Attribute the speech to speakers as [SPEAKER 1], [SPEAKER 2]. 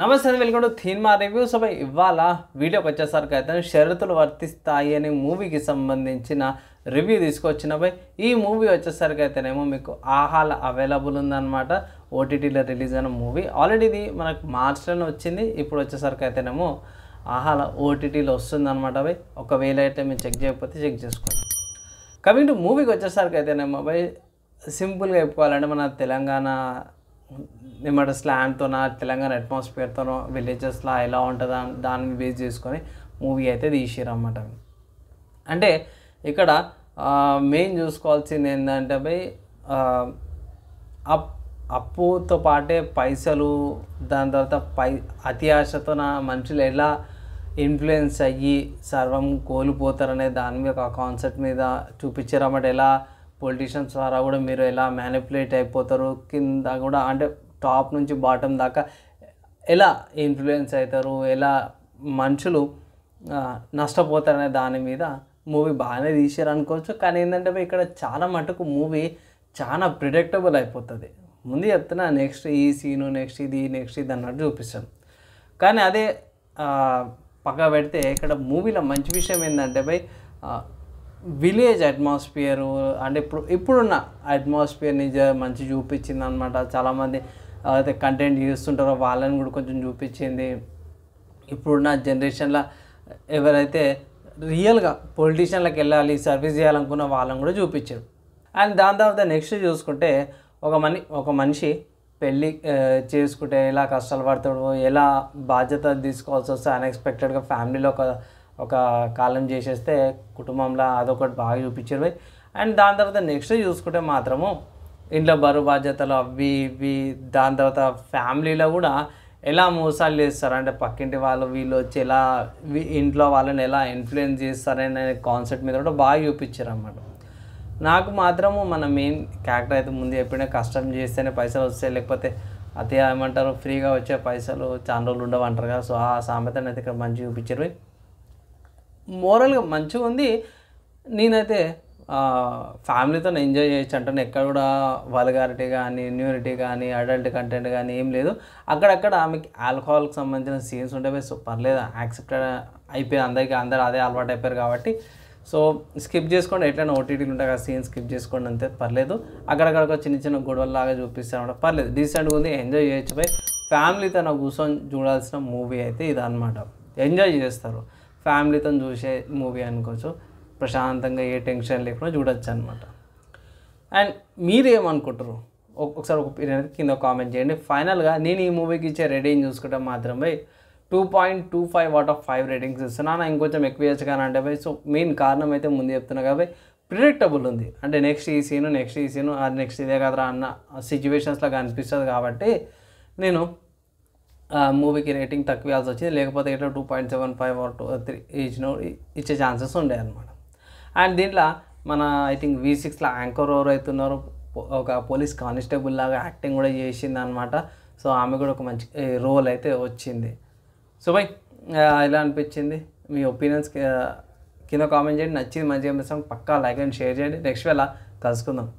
[SPEAKER 1] నమస్తే welcome to థీన్మా reviews. ఇవాళ వీడియోకి వచ్చేసరికి అయితే షరతులు వర్తిస్తాయి అనే మూవీకి సంబంధించిన రివ్యూ తీసుకొచ్చిన ఈ మూవీ వచ్చేసరికి అయితేనేమో మీకు ఆహాలో అవైలబుల్ ఉందన్నమాట. ఓటీటీలో రిలీజ్ అయిన మూవీ ఆల్రెడీ ఇది మనకు మార్చ్లోనే వచ్చింది. ఇప్పుడు వచ్చేసరికి అయితేనేమో ఆహాలో ఓటీటీలో వస్తుందన్నమాట. ఒకవేళ అయితే మీరు చెక్ చేయకపోతే చెక్ చేసుకోండి. కమింగ్ టు మూవీకి వచ్చేసరికి అయితేనేమో సింపుల్గా చెప్పుకోవాలంటే మన తెలంగాణ ఏమంటారు స్లాంగ్తోన తెలంగాణ అట్మాస్ఫియర్తోనో విలేజెస్లో ఎలా ఉంటుందా దాన్ని బేస్ చేసుకొని మూవీ అయితే తీసిర్రు అన్నమాట. అంటే ఇక్కడ మెయిన్ చూసుకోవాల్సింది ఏంటంటే అప్పుతో పాటే పైసలు, దాని తర్వాత అతి ఆశతో మనుషులు ఎలా ఇన్ఫ్లుయెన్స్ అయ్యి సర్వం కోల్పోతారనే దాని మీద ఆ కాన్సెప్ట్ మీద చూపించారు అన్నమాట. ఎలా పొలిటీషియన్స్ ద్వారా కూడా మీరు ఎలా మ్యానిపులేట్ అయిపోతారు, కింద కూడా అంటే టాప్ నుంచి బాటమ్ దాకా ఎలా ఇన్ఫ్లుయెన్స్ అవుతారు, ఎలా మనుషులు నష్టపోతారనే దాని మీద మూవీ బాగానే తీసారు అనుకోవచ్చు. కానీ ఏంటంటే ఇక్కడ చాలా మటుకు మూవీ చాలా ప్రిడిక్టబుల్ అయిపోతుంది. ముందు చెప్తున్నా నెక్స్ట్ ఈ సీను, నెక్స్ట్ ఇది అన్నట్టు చూపిస్తాను. కానీ అదే పక్క పెడితే ఇక్కడ మూవీలో మంచి విషయం ఏంటంటే విలేజ్ అట్మాస్ఫియరు అంటే ఇప్పుడున్న అట్మాస్ఫియర్ని మంచి చూపించింది అనమాట. చాలామంది అయితే కంటెంట్ చేస్తుంటారో వాళ్ళని కూడా కొంచెం చూపించింది. ఇప్పుడున్న జనరేషన్లో ఎవరైతే రియల్గా పొలిటీషియన్లకు వెళ్ళాలి, సర్వీస్ చేయాలనుకున్న వాళ్ళని కూడా చూపించారు. అండ్ దాని తర్వాత నెక్స్ట్ చూసుకుంటే ఒక మనిషి పెళ్ళి చేసుకుంటే ఎలా కష్టాలు పడతాడు, ఎలా బాధ్యత తీసుకోవాల్సి వస్తే అన్ఎక్స్పెక్టెడ్గా ఫ్యామిలీలో ఒక కాలం చేసేస్తే కుటుంబంలో అదొకటి బాగా చూపించారు. అండ్ దాని తర్వాత నెక్స్ట్ చూసుకుంటే మాత్రము ఇంట్లో బరువు బాధ్యతలు అవి ఇవి, దాని తర్వాత ఫ్యామిలీలో కూడా ఎలా మోసాలు చేస్తారు అంటే పక్కింటి వాళ్ళు వీళ్ళు వచ్చి ఎలా ఇంట్లో వాళ్ళని ఎలా ఇన్ఫ్లుయెన్స్ చేస్తారనే కాన్సెప్ట్ మీద కూడా బాగా చూపించారు అన్నమాట. నాకు మాత్రము మన మెయిన్ క్యారెక్టర్ అయితే ముందు ఎప్పుడైనా కష్టం చేస్తేనే పైసలు వస్తాయి, లేకపోతే అదే ఏమంటారు ఫ్రీగా వచ్చే పైసలు చాలా రోజులు ఉండవు అంటారు కదా. సో ఆ సామెతను అయితే ఇక్కడ మంచిగా చూపించారు. మోరల్గా మంచిగా ఉంది. నేనైతే ఫ్యామిలీతో ఎంజాయ్ చేయొచ్చు అంటాను. ఎక్కడ కూడా వల్గారిటీ కానీ, న్యూరిటీ కానీ, అడల్ట్ కంటెంట్ కానీ ఏం లేదు. అక్కడక్కడ ఆమెకి ఆల్కహాల్కి సంబంధించిన సీన్స్ ఉంటే సో పర్లేదు, యాక్సెప్టెడ్ అయిపోయి అందరూ అదే అలవాటు అయిపోయారు కాబట్టి సో స్కిప్ చేసుకోండి. ఎట్లయినా ఓటీటీలు ఉంటాయి కదా, సీన్ స్కిప్ చేసుకోండి అంతే, పర్లేదు. అక్కడక్కడ చిన్న చిన్న గొడవల్లాగా చూపిస్తారన్నమాట, పర్లేదు, డీసెంట్గా ఉంది, ఎంజాయ్ చేయొచ్చు. ఫ్యామిలీతో కూర్చొని చూడాల్సిన మూవీ అయితే ఇదన్నమాట. ఎంజాయ్ చేస్తారు, ఫ్యామిలీతో చూసే మూవీ అనుకోవచ్చు. ప్రశాంతంగా ఏ టెన్షన్ లేకుండా చూడొచ్చు అనమాట. అండ్ మీరేమనుకుంటారు ఒకసారి ఒపీనియన్ కింద కామెంట్ చేయండి. ఫైనల్గా నేను ఈ మూవీకి ఇచ్చే రేటింగ్ చూసుకుంటే మాత్రం 2.25/5 రేటింగ్స్ ఇస్తున్నాను. ఇంకొంచెం ఎక్కువ ఇవ్వచ్చు కానీ అంటే సో మెయిన్ కారణం అయితే ముందు చెప్తున్నా కాబట్టి ప్రిడిక్టబుల్ ఉంది. అంటే నెక్స్ట్ ఈ సీను అది నెక్స్ట్ ఇదే కదరా అన్న సిచ్యువేషన్స్లాగా అనిపిస్తుంది కాబట్టి నేను మూవీకి రేటింగ్ తక్కువ ఇవ్వాల్సి వచ్చింది. లేకపోతే ఇట్లా 2.75 or 3 ఇచ్చే ఛాన్సెస్ ఉండే అనమాట. అండ్ దీంట్లో మన ఐ థింక్ V6లో యాంకర్ ఎవరు అవుతున్నారు, ఒక పోలీస్ కానిస్టేబుల్ లాగా యాక్టింగ్ కూడా చేసింది అనమాట. సో ఆమె కూడా ఒక మంచి రోల్ అయితే వచ్చింది. సో ఎలా అనిపించింది మీ ఒపీనియన్స్ కింద కామెంట్ చేయండి. నచ్చింది మంచిగా అనిపిస్తాం పక్కా లైక్ అండ్ షేర్ చేయండి. నెక్స్ట్ వేళ కలుసుకుందాం.